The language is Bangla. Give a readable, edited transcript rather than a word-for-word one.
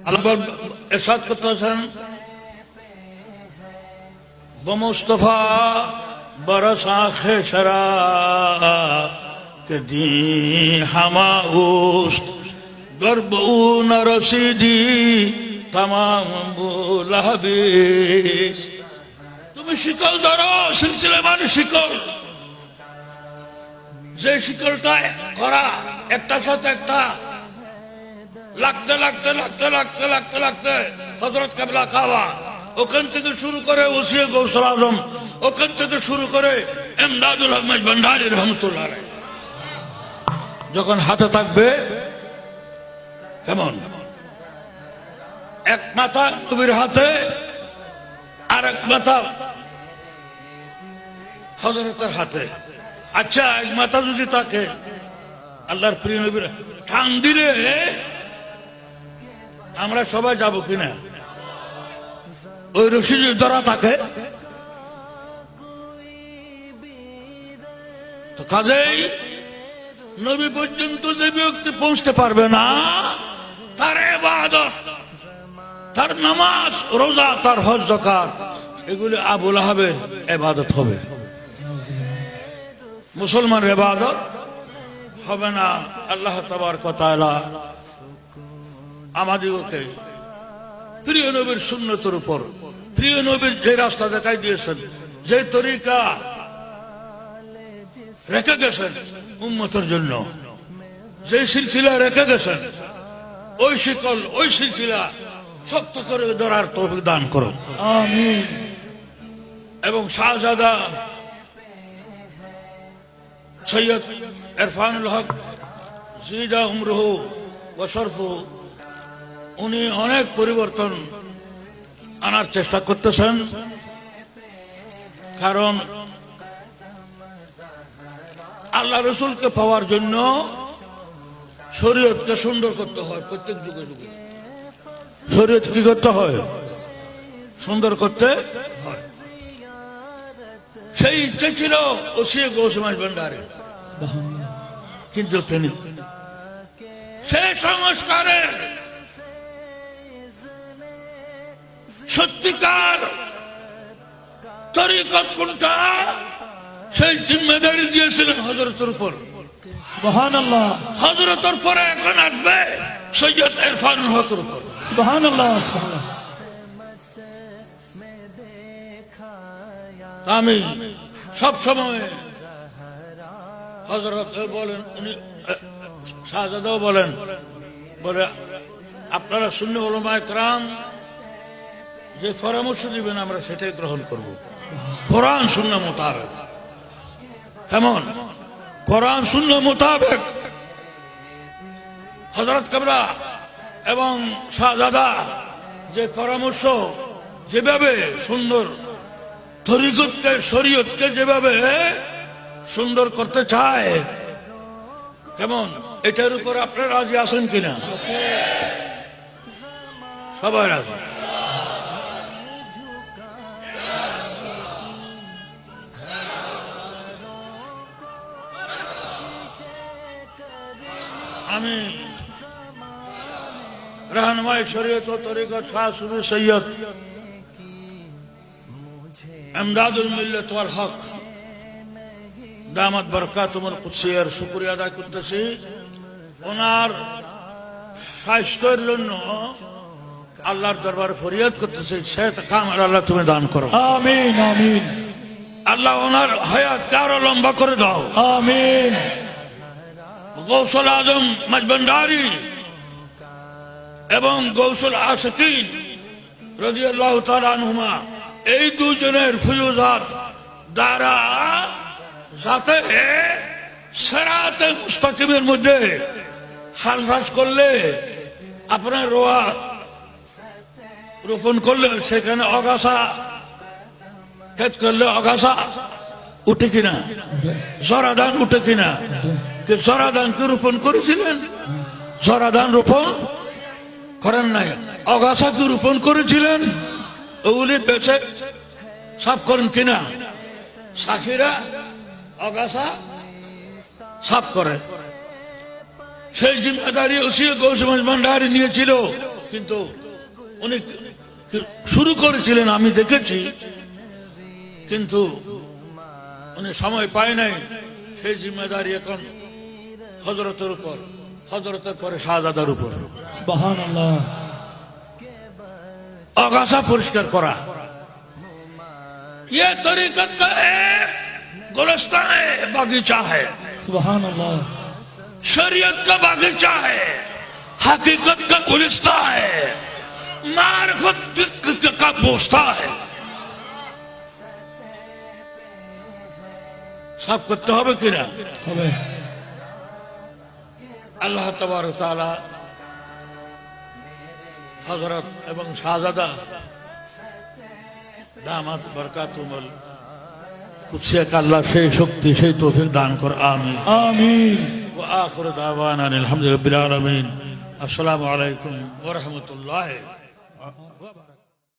আল্লাহ ইরশাদ করতেছেন বমুস্তফা বরসা খেশরা কদি হামাউস্ত গর্বু নরসিদি তামাম বুলাবিস। তুমি শিকল ধরো, সিলসিলা মানে শিকল, যে শিকলটা করা একটার সাথে একটা লাগতে লাগতে লাগতে লাগতে লাগতে লাগতে হযরত কিবলা কাবা, ওখান থেকে শুরু করে ওসিয়ে গৌসুল আজম, ওখান থেকে শুরু করে ইমদাদুল হক ভান্ডারী রহমাতুল্লাহ আলাইহি যখন হাতে থাকবে, কেমন এক মাথা নবীর হাতে আর এক মাথা হযরতের হাতে। আচ্ছা, এক মাথা যদি থাকে আল্লাহর প্রিয় নবীর টান দিলে আমরা সবাই যাব কিনা? ওই রশি যদি ধরা থাকে তো কাজেই নবী পর্যন্ত যে ব্যক্তি পৌঁছতে পারবে না, তার ইবাদত, তার নামাজ রোজা, তার হজ যাকাত এগুলি আবু লাহাবের ইবাদত হবে, মুসলমানের ইবাদত হবে না। আল্লাহ তাবারক ওয়া তাআলা আমাদেরকে প্রিয় নবীর সুন্নতের উপর, প্রিয় নবীর যে রাস্তা দেখাই দিয়েছেন, যে তরিকা রেখে গেছেন উম্মতের জন্য, যে সিলসিলা রেখে গেছেন, ওই শিকল, ওই সিলসিলা শক্ত করে ধরার তৌফিক দান করুন, আমিন। এবং শাহজাদা সৈয়দ ইরফানুল হক জিদা উমরুহু ওয়া শরফুহু, উনি অনেক পরিবর্তন আনার চেষ্টা করতেছেন। কারণ আল্লাহ রসুলকে পাওয়ার জন্য শরীয়তকে সুন্দর করতে হয়। প্রত্যেক যুগে যুগে শরীয়ত কি করতে হয়? সুন্দর করতে হয়। সেই ইচ্ছে ছিল ওসিয়ে গৌসে ভান্ডারী, কিন্তু তিনি সেই সংস্কারের সত্যিকার তরিকত কোনটা, সেই জিম্মেদারি দিয়েছিলেন হযরতের উপর। সুবহানাল্লাহ। হযরতের পরে এখন আসবে সৈয়দ ইরফানুল হকের উপর। সুবহানাল্লাহ, সুবহানাল্লাহ। আমি সব সময় হযরত বলেন, উনি শাহজাদাও বলেন, বলে আপনারা সুন্নি উলামায়ে কেরাম যে পরামর্শ দিবেন আমরা সেটাই গ্রহণ করব, কোরআন সুন্নাহ মোতাবেক। কেমন? কোরআন সুন্নাহ মোতাবেক হযরত কিবলা এবং শাহজাদা যে পরামর্শ, যেভাবে সুন্দর তরিকতকে, শরীয়তকে যেভাবে সুন্দর করতে চায়, কেমন এটার উপর আপনারা রাজি আছেন কিনা? সবাই রাজি। আমি रहनुमाई शरीयत व तरीक़त शाह सूफी सैयद इमदादुल मिल्लत वल हक दामत बरकातुहुल कुद्सियर शुक्रिया আদায় করতেছি। ওনার স্বাস্থ্যের জন্য আল্লাহর দরবারে ফরিয়াদ করতেছি, সেহত কামেল আল্লাহ তুমি দান করো, আমিন আমিন। আল্লাহ ওনার হায়াত আরো লম্বা করে দাও, আমিন। গৌসুল আজম ভান্ডারী এবং গৌসুল আশিকিন রাদিয়াল্লাহু তাআলা আনহুমা, এই দুজনের ফয়ুজাত দ্বারা যাতে সিরাতে মুস্তাকিমের মধ্যে হালফাজ করলে, আপনার রোয়া রোপণ করলে সেখানে অগাছা ক্ষেত করলে অগাছা উঠে কিনা, জরা ধান উঠে কিনা? জরা ধান কি রোপণ করেছিলেন? জরা ধান রোপণ করেন নাই। অগাছা কি রোপণ করেছিলেন? ওগুলি বেছে সাফ করেন কিনা? সাথীরা অগাছা সাফ করে। সেই জিম্মেদারি ওসিয়ে গৌসমাজ ভান্ডারী নিয়েছিল, কিন্তু উনি শুরু করেছিলেন আমি দেখেছি, কিন্তু উনি সময় পায় নাই। সেই জিম্মেদারি এখন হযরতের উপর, হযরতের পরে শাহজাদার উপর। সুবহানাল্লাহ। আগাছা পরিষ্কার করা ये तरीकत का एक गुलस्तान है, बागीचा है, सुबहानल्लाह। शरीयत का बागीचा है, हकीकत का गुलिस्ता है, मारिफत का बोस्ता है। साफ करते হবে কিনা? হবে। আল্লাহ তাবারক তাআলা হযরত এবং শাহজাদা দামাত বরকাতুল কুদসিয়াক আল্লাহ সেই শক্তি সেই তৌফিক দান কর। আমিন আমিন। ওয়া আখিরু দাওয়ানা আলহামদুলিল্লাহি রাব্বিল আলামিন। আসসালামু আলাইকুম ওয়া রাহমাতুল্লাহি ওয়া বারাকাতুহু।